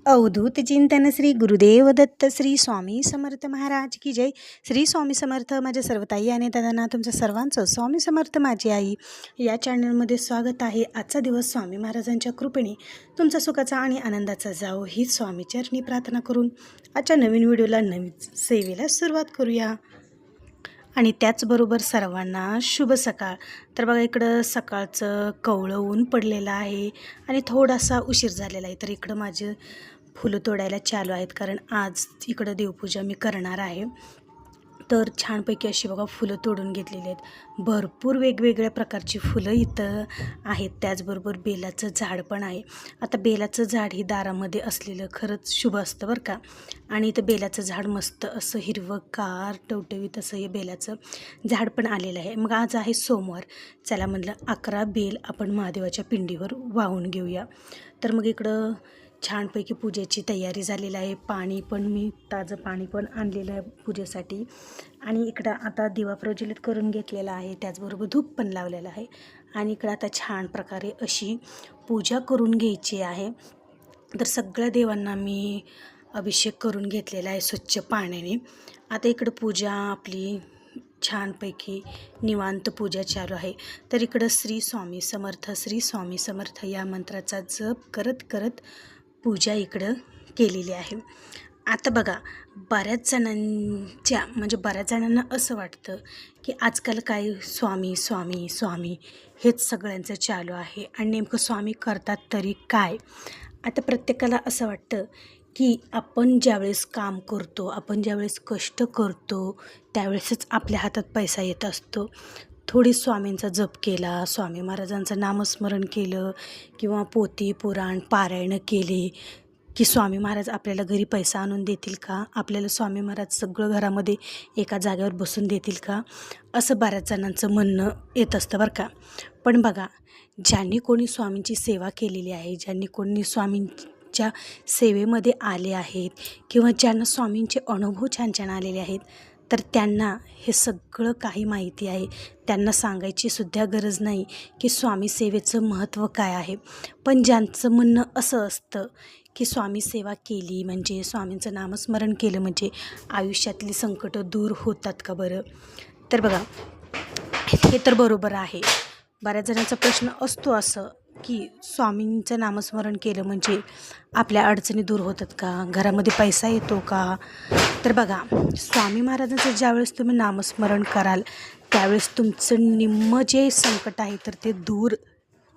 अवधूत चिंतन श्री गुरुदेव दत्त श्री स्वामी समर्थ महाराज की जय. श्री स्वामी समर्थ. माझ्या सर्व ताई आणि दादांना तुमचं सर्वांचं स्वामी समर्थ माझी आई या चॅनलमध्ये स्वागत आहे. आजचा दिवस स्वामी महाराजांच्या कृपेने तुमचा सुखाचा आणि आनंदाचा जावो ही स्वामी चरणी प्रार्थना करून आजच्या नवीन व्हिडिओला नवीन सेवेला सुरुवात करूया. आणि त्याचबरोबर सर्वांना शुभ सकाळ. तर बघा इकडं सकाळचं कवळं ऊन पडलेलं आहे आणि थोडासा उशीर झालेला आहे. तर इकडं माझे फुलं तोडायला चालू आहेत, कारण आज इकडं देवपूजा मी करणार आहे. तर छानपैकी अशी बघा फुलं तोडून घेतलेली आहेत. भरपूर वेगवेगळ्या प्रकारची फुलं इथं आहेत. त्याचबरोबर बेलाचं झाड पण आहे. आता बेलाचं झाड ही दारामध्ये असलेलं खरंच शुभ असतं बरं का. आणि इथं बेलाचं झाड मस्त असं हिरवंगार टवटवीत असं हे बेलाचं झाड पण आलेलं आहे. मग आज आहे सोमवार. चला म्हणलं 11 बेल आपण महादेवाच्या पिंडीवर वाहून घेऊया. तर मग इकडं छानपैकी पूजेची तयारी झालेली आहे. पाणी पण मी ताजं पाणी पण आणलेलं आहे पूजेसाठी. आणि इकडं आता दिवा प्रज्वलित करून घेतलेला आहे. त्याचबरोबर धूप पण लावलेला आहे. आणि इकडं आता छान प्रकारे अशी पूजा करून घ्यायची आहे. तर सगळ्या देवांना मी अभिषेक करून घेतलेला आहे स्वच्छ पाण्याने. आता इकडं पूजा आपली छानपैकी निवांत पूजा चालू आहे. तर इकडं श्री स्वामी समर्थ श्री स्वामी समर्थ या मंत्राचा जप करत करत पूजा इकडं केलेली आहे. आता बघा बऱ्याच जणांना असं वाटतं की आजकाल काय स्वामी स्वामी स्वामी हेच सगळ्यांचं चालू आहे आणि नेमकं स्वामी करतात तरी काय. आता प्रत्येकाला असं वाटतं की आपण ज्यावेळेस काम करतो, आपण ज्यावेळेस कष्ट करतो त्यावेळेसच आपल्या हातात पैसा येत असतो. थोडी स्वामींचा जप केला, स्वामी महाराजांचं नामस्मरण केलं किंवा पोथी पुराण पारायण केले की स्वामी महाराज आपल्याला घरी पैसा आणून देतील का, आपल्याला स्वामी महाराज सगळं घरामध्ये एका जागेवर बसून देतील का, असं बऱ्याच जणांचं म्हणणं येत असतं बरं का. पण बघा ज्यांनी कोणी स्वामींची सेवा केलेली आहे, ज्यांनी कोणी स्वामींच्या सेवेमध्ये आले आहेत किंवा ज्यांना स्वामींचे अनुभव छान छान आलेले आहेत, तर त्यांना हे सगळं काही माहिती आहे. त्यांना सांगायची सुद्धा गरज नाही की स्वामी सेवेचं महत्त्व काय आहे. पण ज्यांचं म्हणणं असं असतं की स्वामी सेवा केली म्हणजे, स्वामींचं नामस्मरण केलं म्हणजे आयुष्यातली संकटं दूर होतात का बरं. तर बघा हे तर बरोबर आहे. बऱ्याच जणांचा प्रश्न असतो असं की स्वामींचं नामस्मरण केलं म्हणजे आपल्या अडचणी दूर होतात का, घरामध्ये पैसा येतो का. तर बघा स्वामी महाराजांचं ज्यावेळेस तुम्ही नामस्मरण कराल त्यावेळेस तुमचं निम्मं जे संकट आहे तर ते दूर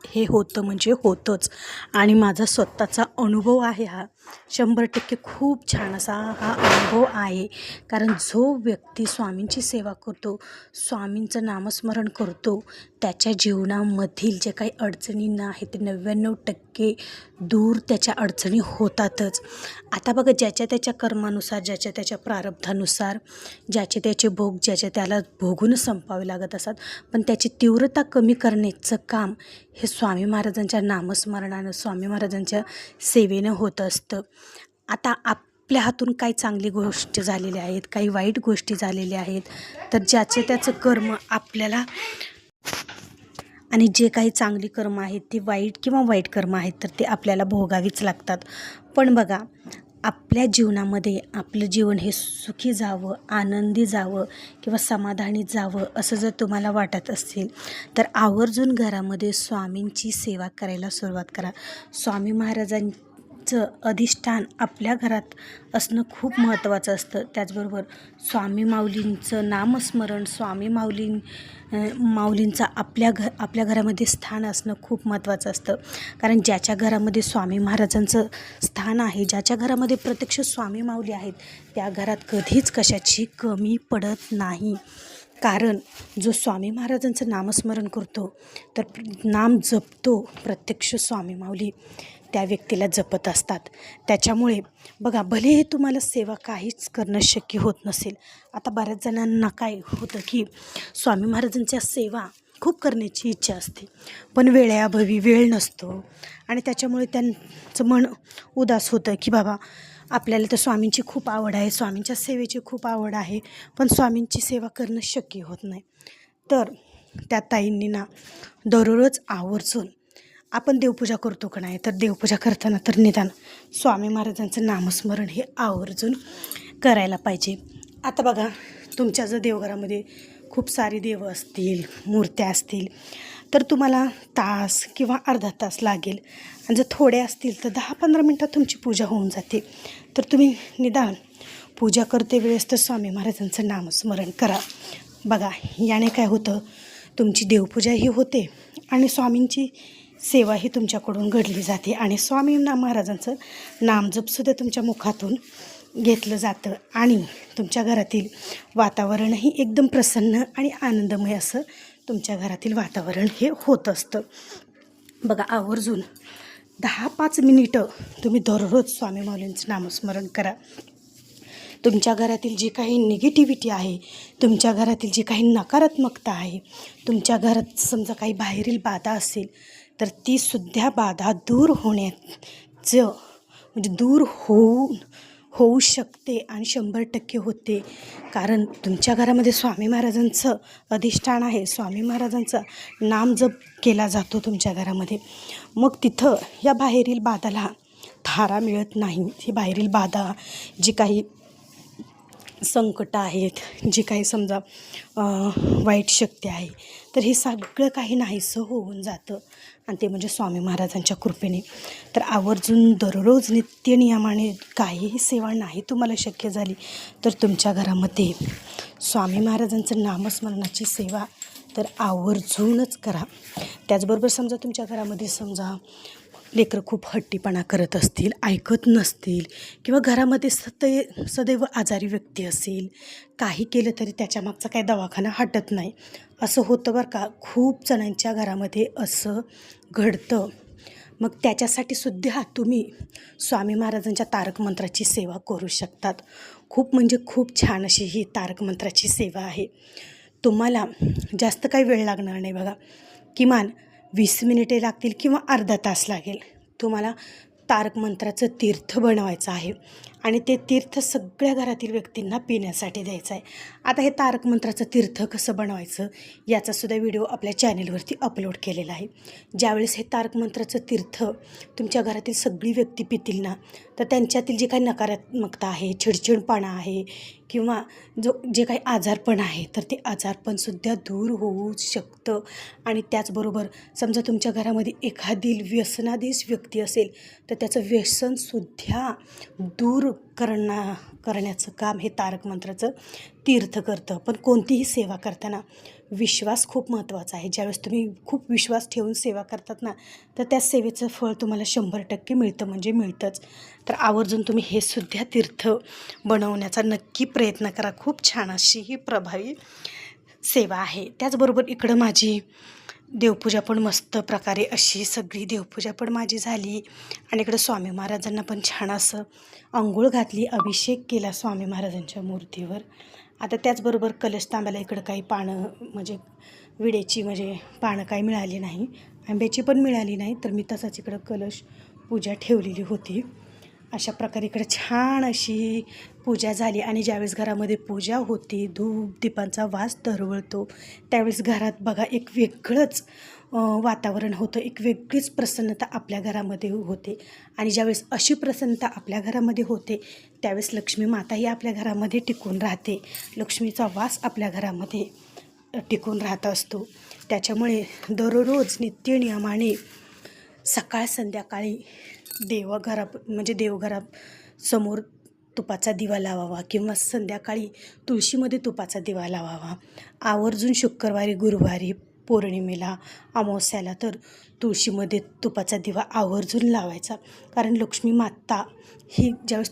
हे होतं म्हणजे होतंच. आणि माझा स्वतःचा अनुभव आहे हा 100% खूप छान असा हा अनुभव आहे. कारण जो व्यक्ती स्वामींची सेवा करतो, स्वामींचं नामस्मरण करतो, त्याच्या जीवनामधील जे काही अडचणींना आहे ते 99% दूर त्याच्या अडचणी होतातच. आता बघा ज्याच्या त्याच्या कर्मानुसार, ज्याच्या त्याच्या प्रारब्धानुसार ज्याचे त्याचे भोग ज्याच्या त्याला भोगून संपावे लागत असतात. पण त्याची तीव्रता कमी करण्याचं काम हे स्वामी महाराजांच्या नामस्मरणानं, स्वामी महाराजांच्या सेवेनं होत असतं. आता आपल्या हातून काही चांगली गोष्ट झालेल्या आहेत, काही वाईट गोष्टी झालेल्या आहेत, तर ज्याचं त्याचं कर्म आपल्याला, आणि जे काही चांगली कर्म आहेत ती वाईट कर्म आहेत तर ते आपल्याला भोगावीच लागतात. पण बघा आपल्या जीवनामध्ये आपलं जीवन हे सुखी जावं, आनंदी जावं किंवा समाधानी जावं असं जर तुम्हाला वाटत असेल तर आवर्जून घरामध्ये स्वामींची सेवा करायला सुरुवात करा. स्वामी महाराजांचं अधिष्ठान आपल्या घरात असणं खूप महत्त्वाचं असतं. त्याचबरोबर स्वामी माऊलींचं नामस्मरण, स्वामी माऊलींचं आपल्या घरामध्ये स्थान असणं खूप महत्त्वाचं असतं. कारण ज्याच्या घरामध्ये स्वामी महाराजांचं स्थान आहे, ज्याच्या घरामध्ये प्रत्यक्ष स्वामी माऊली आहेत, त्या घरात कधीच कशाची कमी पडत नाही. कारण जो स्वामी महाराजांचं नामस्मरण करतो तर नाम जपतो प्रत्यक्ष स्वामी माऊली त्या व्यक्तीला जपत असतात. त्याच्यामुळे बघा भलेही तुम्हाला सेवा काहीच करणं शक्य होत नसेल. आता बऱ्याच जणांना काय होतं की स्वामी महाराजांच्या सेवा खूप करण्याची इच्छा असते पण वेळेअभावी वेळ नसतो आणि त्याच्यामुळे त्यांचं मन उदास होतं की बाबा आपल्याला तर स्वामींची खूप आवड आहे, स्वामींच्या सेवेची खूप आवड आहे, पण स्वामींची सेवा करणं शक्य होत नाही. तर त्या ताईंनी ना दररोज आवर्जून आपण देवपूजा करतो का नाही, तर देवपूजा करताना तर निदान स्वामी महाराजांचं नामस्मरण हे आवर्जून करायला पाहिजे. आता बघा, तुमच्या जर देवघरामध्ये खूप सारी देवं असतील, मूर्त्या असतील, तर तुम्हाला तास किंवा अर्धा तास लागेल. आणि जर थोडे असतील तर 10-15 मिनटात तुमची पूजा होऊन जाते. तर तुम्ही निदान पूजा करते वेळेस तर स्वामी महाराजांचं नामस्मरण करा. बघा, याने काय होतं, तुमची देवपूजाही होते आणि स्वामींची सेवाही तुमच्याकडून घडली जाते आणि स्वामी महाराजांचं नामजपसुद्धा तुमच्या मुखातून घेतलं जातं आणि तुमच्या घरातील वातावरणही एकदम प्रसन्न आणि आनंदमय असं तुमच्या घरातील वातावरण हे होत असतं. बघा, आवर्जून 10-5 मिनिटं तुम्ही दररोज स्वामी माऊलींचं नामस्मरण करा. तुमच्या घरातील जी काही निगेटिव्हिटी आहे, तुमच्या घरातील जी काही नकारात्मकता आहे, तुमच्या घरात समजा काही बाहेरील बाधा असेल तर तीसुद्धा बाधा दूर होण्याचं म्हणजे दूर होऊ शकते आणि 100% होते. कारण तुमच्या घरामध्ये स्वामी महाराजांचं अधिष्ठान आहे, स्वामी महाराजांचा नाम जप केला जातो तुमच्या घरामध्ये. मग तिथं या बाहेरील बाधाला थारा मिळत नाही. ही बाहेरील बाधा, जी काही संकट आहेत, जी काही समजा वाईट शक्ती आहे, तर हे सगळं काही नाहीसं होऊन जातं आणि ते म्हणजे स्वामी महाराजांच्या कृपेने. तर आवर्जून दररोज नित्यनियमाने काहीही सेवा नाही तुम्हाला शक्य झाली तर तुमच्या घरामध्ये स्वामी महाराजांचं नामस्मरणाची सेवा तर आवर्जूनच करा. त्याचबरोबर समजा तुमच्या घरामध्ये समजा लेकरं खूप हट्टीपणा करत असतील, ऐकत नसतील किंवा घरामध्ये सदैव आजारी व्यक्ती असेल, काही केलं तरी त्याच्यामागचा काही दवाखाना हटत नाही, असं होतं बरं का. खूप जणांच्या घरामध्ये असं घडतं. मग त्याच्यासाठी सुद्धा तुम्ही स्वामी महाराजांच्या तारक मंत्राची सेवा करू शकतात. खूप म्हणजे खूप छान अशी ही तारक मंत्राची सेवा आहे. तुम्हाला जास्त काही वेळ लागणार नाही बघा, किमान 20 मिनिटे लागतील किंवा अर्धा तास लागेल. तुम्हाला तारक मंत्राचं तीर्थ बनवायचं आहे आणि ते तीर्थ सगळ्या घरातील व्यक्तींना पिण्यासाठी द्यायचं आहे. आता हे तारक मंत्राचं तीर्थ कसं बनवायचं याचासुद्धा व्हिडिओ आपल्या चॅनेलवरती अपलोड केलेला आहे. ज्यावेळेस हे तारक मंत्राचं तीर्थ तुमच्या घरातील सगळी व्यक्ती पितील ना, तर त्यांच्यातील जे काही नकारात्मकता आहे, चिडचिडपणा आहे किंवा जे काही आजारपण आहे, तर ते आजारपणसुद्धा दूर होऊ शकतं. आणि त्याचबरोबर समजा तुमच्या घरामध्ये एखादी व्यसनाधीश व्यक्ती असेल तर त्याचं व्यसनसुद्धा दूर करण्याचं काम हे तारक मंत्राचं तीर्थ करतं. पण कोणतीही सेवा करताना विश्वास खूप महत्त्वाचा आहे. ज्यावेळेस तुम्ही खूप विश्वास ठेवून सेवा करतात ना, तर त्या सेवेचं फळ तुम्हाला 100% मिळतं म्हणजे मिळतंच. तर आवर्जून तुम्ही हे सुद्धा तीर्थ बनवण्याचा नक्की प्रयत्न करा. खूप छान अशी ही प्रभावी सेवा आहे. त्याचबरोबर इकडं माझी देवपूजा पण मस्त प्रकारे अशी सगळी देवपूजा पण माझी झाली आणि इकडं स्वामी महाराजांना पण छान असं अंघोळ घातली, अभिषेक केला स्वामी महाराजांच्या मूर्तीवर. आता त्याचबरोबर कलश तांब्याला इकडं काही पानं म्हणजे विड्याची म्हणजे पानं काही मिळाली नाही, आंब्याची पण मिळाली नाही, तर मी तसाच इकडं कलश पूजा ठेवलेली होती. अशा प्रकारे इकडे छान अशी पूजा झाली आणि ज्यावेळेस घरामध्ये पूजा होती, धूप दीपांचा वास दरवळतो, त्यावेळेस घरात बघा एक वेगळंच वातावरण होतं, एक वेगळीच प्रसन्नता आपल्या घरामध्ये होते. आणि ज्यावेळेस अशी प्रसन्नता आपल्या घरामध्ये होते त्यावेळेस लक्ष्मी माताही आपल्या घरामध्ये टिकून राहते, लक्ष्मीचा वास आपल्या घरामध्ये टिकून राहत असतो. त्याच्यामुळे दररोज नित्यनियमाने सकाळ संध्याकाळी देवघरासमोर तुपाचा दिवा लावावा किंवा संध्याकाळी तुळशीमध्ये तुपाचा दिवा लावावा. आवर्जून शुक्रवारी, गुरुवारी, पौर्णिमेला, अमावस्याला तर तुळशीमध्ये तुपाचा दिवा आवर्जून लावायचा. कारण लक्ष्मी माता ही ज्यावेळेस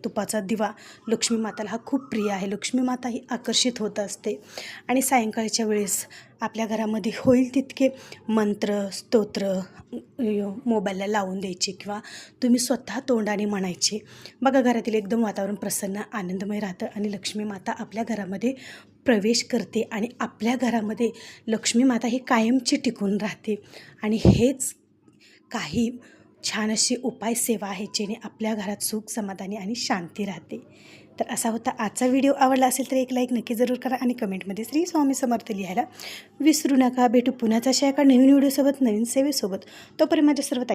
तुपाचा दिवा लक्ष्मी माताला हा खूप प्रिय आहे. लक्ष्मी माता ही आकर्षित होत असते आणि सायंकाळच्या वेळेस आपल्या घरामध्ये होईल तितके मंत्र, स्तोत्र मोबाईलला लावून द्यायचे किंवा तुम्ही स्वतः तोंडाने म्हणायचे. बघा, घरातील एकदम वातावरण प्रसन्न आनंदमय राहतं आणि लक्ष्मी माता आपल्या घरामध्ये प्रवेश करते आणि आपल्या घरामध्ये लक्ष्मी माता ही कायमची टिकून राहते. आणि हेच काही छान अशी उपाय सेवा आहे जेणे आपल्या घरात सुख, समाधानी आणि शांती राहते. तर असा होता आजचा व्हिडिओ. आवडला असेल तर एक लाईक नक्की जरूर करा आणि कमेंटमध्ये श्री स्वामी समर्थ लिहायला विसरू नका. भेटू पुन्हाच अशा एका नवीन व्हिडिओसोबत, नवीन सेवेसोबत. तोपर्यंत माझ्या सर्व